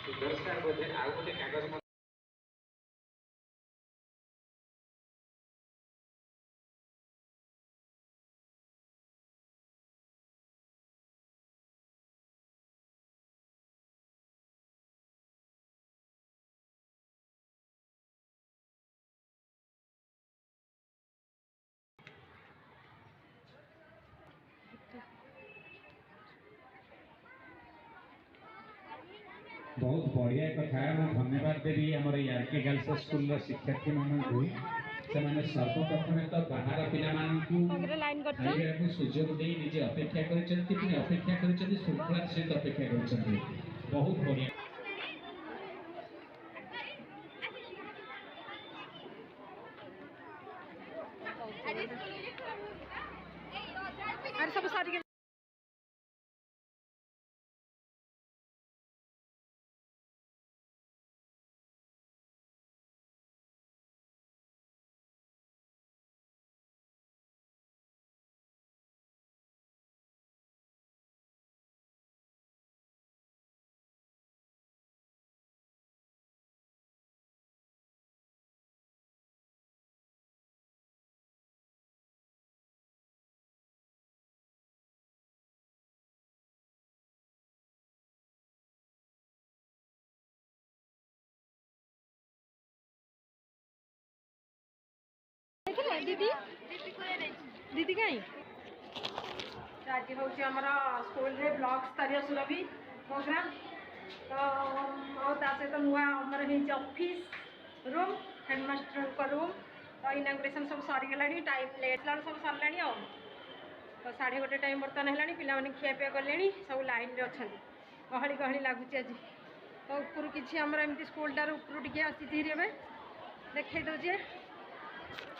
सुदर्शन बोधे आउ गोटे कागज बहुत बढ़िया कथा धन्यवाद देवी आम आरके गर्ल्स स्कूल शिक्षार्थी मानक से सर्वप्रथम तो बाहर पिला सुजोग दे निजे अपेक्षा कर श्रृंखला सहित अपेक्षा कर बहुत बढ़िया सब सारी दीदी दीदी कहीं आज हूँ स्कूल रे ब्लॉक स्तरीय सुरभि प्रोग्राम तो सहित नुआ आमर ऑफिस रूम हेडमास्टर रूम तो इनागुरेसन सब सरीगला टाइम लेट ला सब सरला तो 1:30 टाइम बर्तमान है पिला खियापिया कले सब लाइन रे अच्छा गहली गहली लगुच आज तो ऊपर किसी आमर एमती स्कूलटार ऊपर टे आसी देखा दूचे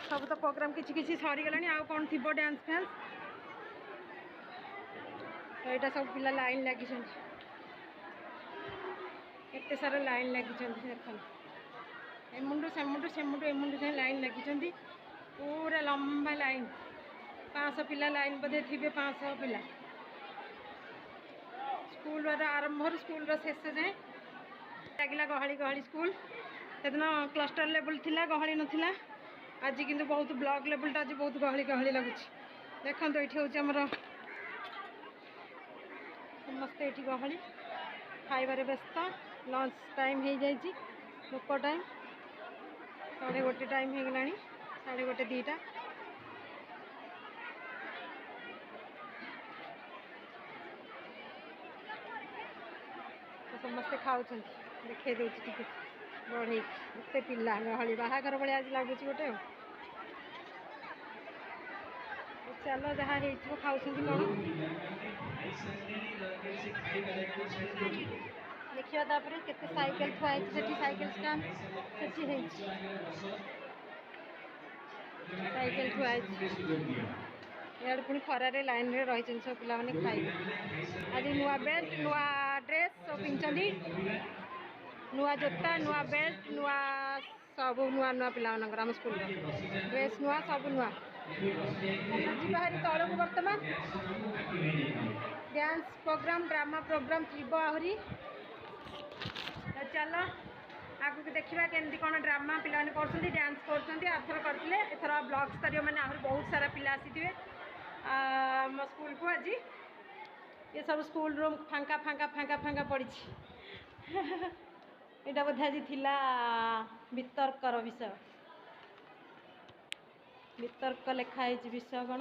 सब तो प्रोग्राम किसी सरीगला आउ कौन थी डांस फैंस तो यहाँ सब पिला लाइन लगी एत सारा लाइन लगी देख एमुंडू सेमुंडू से लाइन लगी पूरा लंबा लाइन 500 पिला लाइन बोधे थे 500 पिला स्कूल आरंभ स्कूल शेष जाए लगे गहली गहली स्कूल सेदिन क्लस्टर लेवल थिला गहली नथिला आज किंतु बहुत ब्लॉक लेवल आज बहुत गहली गहली लगुच देखो ये हूँ समस्ते ये गहली खाइबार व्यस्त लंच टाइम हो जाए लोक टाइम 1:30 टाइम हो गला 1:30 2टा तो समस्ते खाऊ देखे दूसरी बढ़े एत पिला गहली बाहाघर भाई आज लगुच गोटे चलो जहाँ हो खाऊ कौन देखिए तापर केते साइकिल थुआई साइकिल स्टैंड साइकिल थुआई यार पुणी खरारे लाइन रे रही सब पिला माने खाई आज नुआ बेल्ट नुआ ड्रेस सब पिंधि नुआ जोता नुआ बेल्ट नुआ सब नुआ नुआ पिला आम स्कूल ड्रेस नुआ सब नुआ बाहरी तौर को बर्तमान डांस प्रोग्राम ड्रामा प्रोग्राम थी आहरी चलो आगे देखा केमती कौन ड्रामा पिलाने कर डांस करथर करते एथर ब्लॉक स्तरीय मैंने आहरी बहुत सारा पिला आसी मो स्कूल को आज ये सब स्कूल रूम फांका फांका फांका फांका पड़ी यहाँ बोधे आज थिला वितर्कर विषय वितर्क लिखाई विषय कौन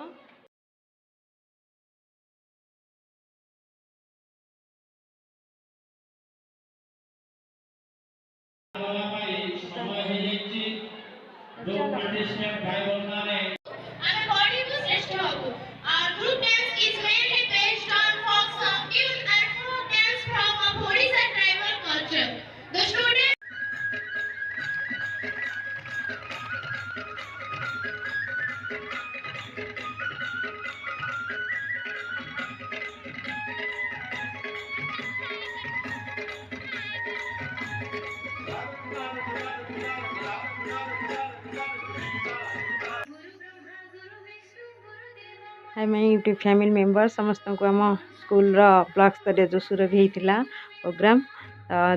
hi my YouTube family member समस्त को आम स्कूल ब्लॉक स्तरीय जो सुरभि होता प्रोग्राम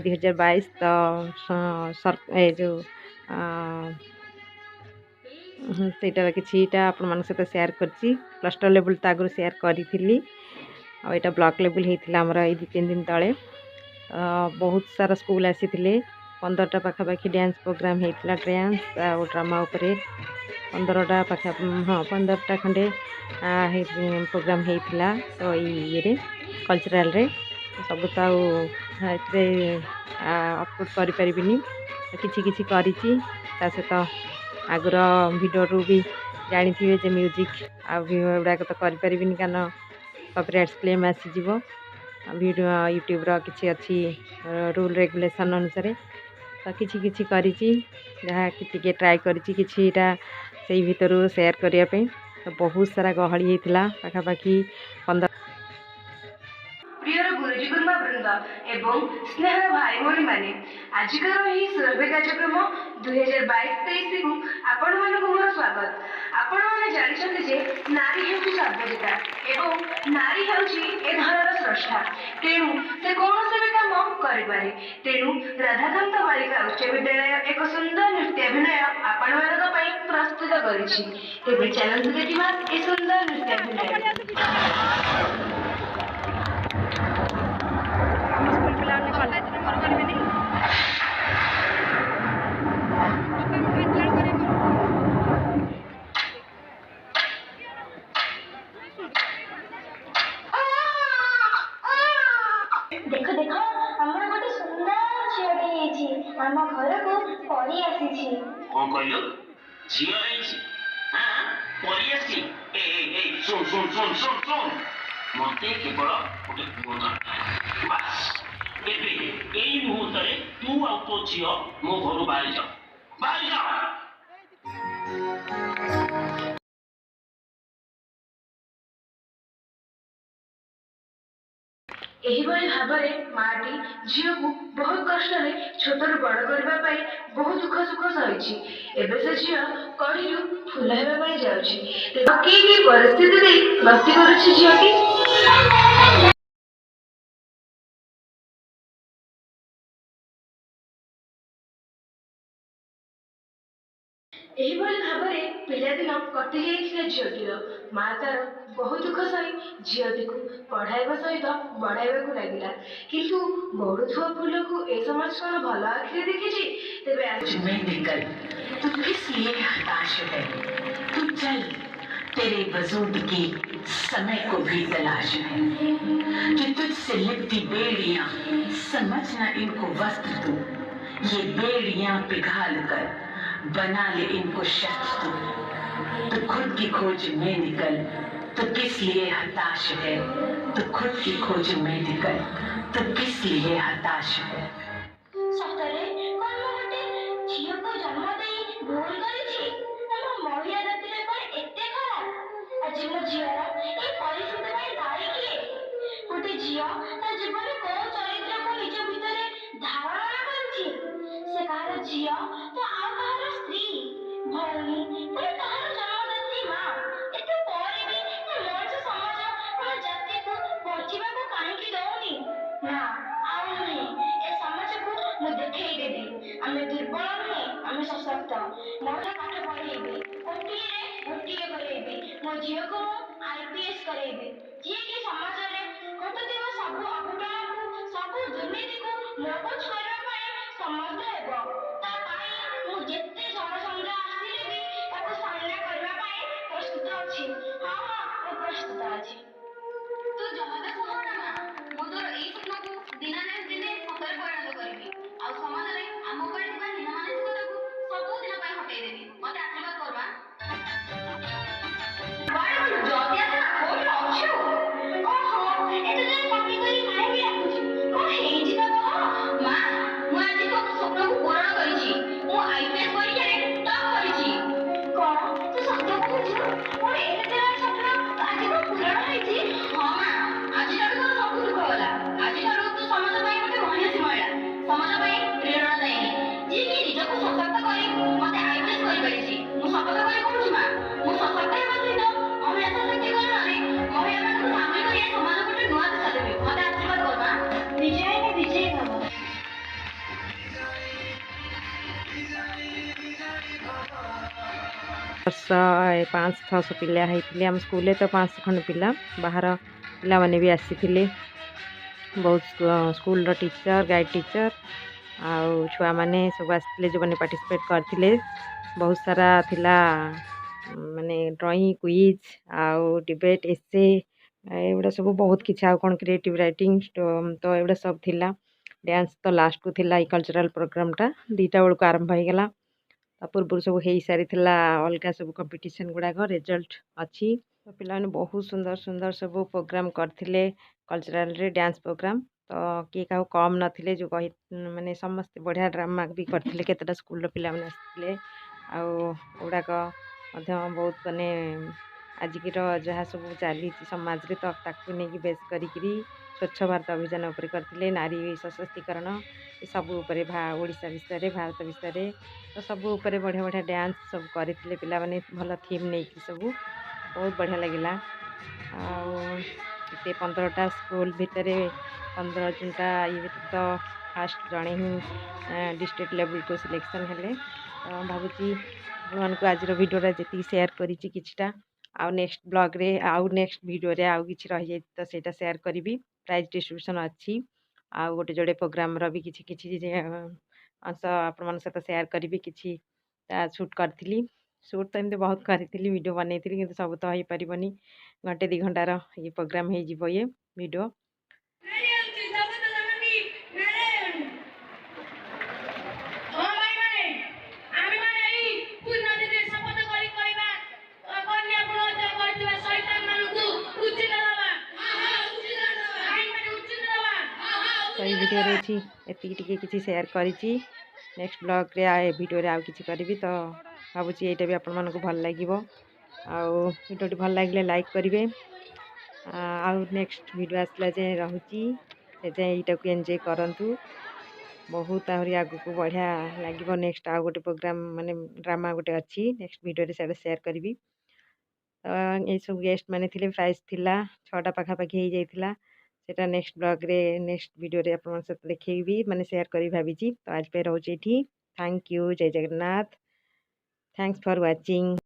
2022 तो ए जो सेटार किटा आपण मान सहित सेयार करची क्लस्टर लेवल तो आगु सेयार करी आईटा ब्लॉक लेवल होता आमर ये 2-3 दिन तले बहुत सारा स्कूल आसी 15टा पाखापाखि डांस प्रोग्राम होता डांस आ ड्रामा उपरे 15टा पाखा हाँ 15टा खंडे प्रोग्राम होता तो ये कल्चरल रे सब तो अपलोड करें किसी सहित आगर भिडियो भी जानी थे जे म्यूजिक गुड़ाक तो करें कारण कॉपीराइट्स क्लेम आसीज वीडियो यूट्यूब किसी अच्छी रूल रेगुलेशन अनुसार तो किसी करी ट्राए करीटा से भीतर शेयर करने तो बहुत सारा गहली होता पाखापाखि 15 प्रियर गुरुजी गुरुमा वृंद एवं स्नेह भाई भौणी मैंने आजिकर यही सर्वे कार्यक्रम 2022-23 को आपण मानक मोर स्वागत। आपण माने जानिछन्ते जे नारी हेउची सर्वजिता एवं नारी हेउची ए धरार स्रष्टा तेणु से कौन भी काम करिपारे तेणु राधाकांत बालिका उच्च विद्यालय एक सुंदर नृत्याभिनय आपण मानक पई प्रस्तुत करिछि। तेबे चैनल देखिबा ए सुंदर नृत्याभिनय। देखो देखो हमर गोटे सुंदर झियोटी हेछि हम घर को परी आसीछि कौन कहलो झियो हेछि हां परी आसी ए ए ए सुन सुन सुन सुन सुन मते केवल गोटे पुओ दरकार बस एबे एई मुहूर्त रे तू आ तो झियो मो घर बाहर जा एहिभଳି भाବରେ माटी झियो को बहुत कष्ट छोटू बड़ करने बहुत दुख सुख सही एवं से झील कड़ी फूल होगा जाऊँगी कि परिस्थिति गति करुच्ची झीलटी एहिभଳି भाବରେ पिलादिन कटि जाइथिला झीलटीर माँ तार बहुत दुख सही झीलटी को पढ़ाइबा सहित बढ़ाइबा लगिला किंतु बढ़ुवा फूल को ए समाज कौन भल आखिरे देखिछि तेबे मैं निकल तू किस लिए हताश है तू चल तेरे वजूद की समय को भी तलाश है कि तुझसे लिपटी बेड़ियां समझना इनको वस्त्र तू ये बेड़ियां पिघाल कर बना ले इनको शस्त्र तो खुद की खोज में निकल तो किस लिए हताश है तो खुद की खोज में निकल तो किस लिए हताश है सतरे कोन मोटे झियो को जन्म देई भूल करिछि हम महिला जाति पर एते खराब आज मो झियोरा ए परिस्थिति में दायी किए गोटे झियो ता जीवन को चरित्र को निज भीतर धारण करछि से कहार झियो तो आ कहार स्त्री भौणी पर कहार जन्मदात्री मां एते पर भी मनुष्य समाज हम जाति को बचिबा को काहे दउनी ना आउ नहीं ए समाज को मु देखै देबी हमें दुर्बल नहीं हमें सशक्त मोर पाठ पढ़ेबी गोटिए करेबी मो झियो को आईपीएस करेबी जे कि समाज रे घटुथिबा सब अघटन को सब दुर्नीति को मोकच करबा पई समर्थ हेबो ता पई मु जेते जनसंग्रह आसीले भी ताको सामना करबा पई प्रस्तुत अछि हां हां प्रस्तुत अछि तू जमादा सुहाना ना मो तोर एई स्वप्न को दिना ना दिने सफल परिणत करबी आ समाज रे आम पई थिबा हीन मानसिकता को सब दिन पई हटै देबी मते आशीर्वाद करबा बाय जॉब या ना कोन अछु ओहो एते जन कॉपी करी काहे भी आकुछ कोन हेछि त कह मां मु आज तो स्वप्न को पूर्ण करिछि मु आईपीएस परीक्षा रे टॉप करिछि कोन तू सत्य कहछु मोर एते स्वप्न आज को पूर्ण होइछि हां मां आज ठारू तो सब दुख होला आज ठारू तो समाज पई वर्ष 500-600 पिला होते आम स्कूल तो 500 खंड पिला बाहर पिला माने भी आसी बहुत स्कूल टीचर गाइड टीचर आउ छुआ मैंने सब आसते जो मैंने पार्टिसिपेट करते बहुत सारा थिला माने ड्राइंग क्विज आउ डिबेट एसे एगुड़ा सब बहुत किसी आउ कौन क्रिएटिव राइटिंग तो एगुड़ा सब थिला डांस तो लास्ट को थिला कल्चरल प्रोग्रामटा 2टा बेलू आरंभ हो गला पूर्व सब हो सारी अलग सब कंपटीशन गुड़ाक रिजल्ट अच्छी तो पिला बहुत सुंदर सुंदर सब प्रोग्राम करते कल्चरल रे डांस प्रोग्राम तो किए क्या कम नथिले जो कही माने समस्त बढ़िया ड्रामा भी करते केतटा स्कूल पिला माने आसते गुड़ाक बहुत माने आजिकर जहाँ सब चली समाज रे तो ताकू नहीं बेस करी स्वच्छ भारत अभियान उपर करते नारी सशक्तिकरण सब उपरे ओडिशा विषय भारत विषय तो सब उपरे बढ़िया बढ़िया डांस सब करते पिला माने भल थीम नहीं सब बहुत बढ़िया लगिला आते 15टा स्कूल भितर 15 जनता ये तो फास्ट जड़े ही डिस्ट्रिक्ट लेवल को सिलेक्शन हेले तो भावुची आपको आज वीडियो जी शेयर करिटा आउ नेक्स्ट ब्लॉग रे आउ नेक्स्ट वीडियो रे आउ किछि रहि जाय तो सेटा शेयर करी प्राइज डिस्ट्रीब्यूशन अच्छी आउ गोटे जोड़े प्रोग्राम री किछि अंश आपण सहित शेयर करी कि शूट करी शूट तो एमती बहुत करी वीडियो बनई कि सब तो हो पारनी घंटे 2 घंटार ये प्रोग्राम हो ये वीडियो तो ये वीडियो एति किसी शेयर करी नेक्स्ट ब्लॉग रे वीडियो रे आउ किछि करी तो भावुची ये भी आपण को भल लगे आउ वीडियो भल लगे लाइक करेंगे आउ नेक्स्ट वीडियो आसला जे रहुची यहाँ को एंजॉय करंतु बहुत आहरी आगु को बढ़िया लगे नेक्स्ट आउ गोटे प्रोग्राम माने ड्रामा गोटे अच्छी नेक्स्ट वीडियो रे शेयर करी तो ये सब गेस्ट माने थिले प्राइस थिला 6टा पाखापाखि हो जाइथिला सेटा नेक्स्ट ब्लॉग रे नेक्स्ट वीडियो रे आपन सहित देखैबी माने शेयर करी भाबीची तो आज पे रहउची एठी थैंक यू जय जगन्नाथ थैंक्स फॉर वाचिंग।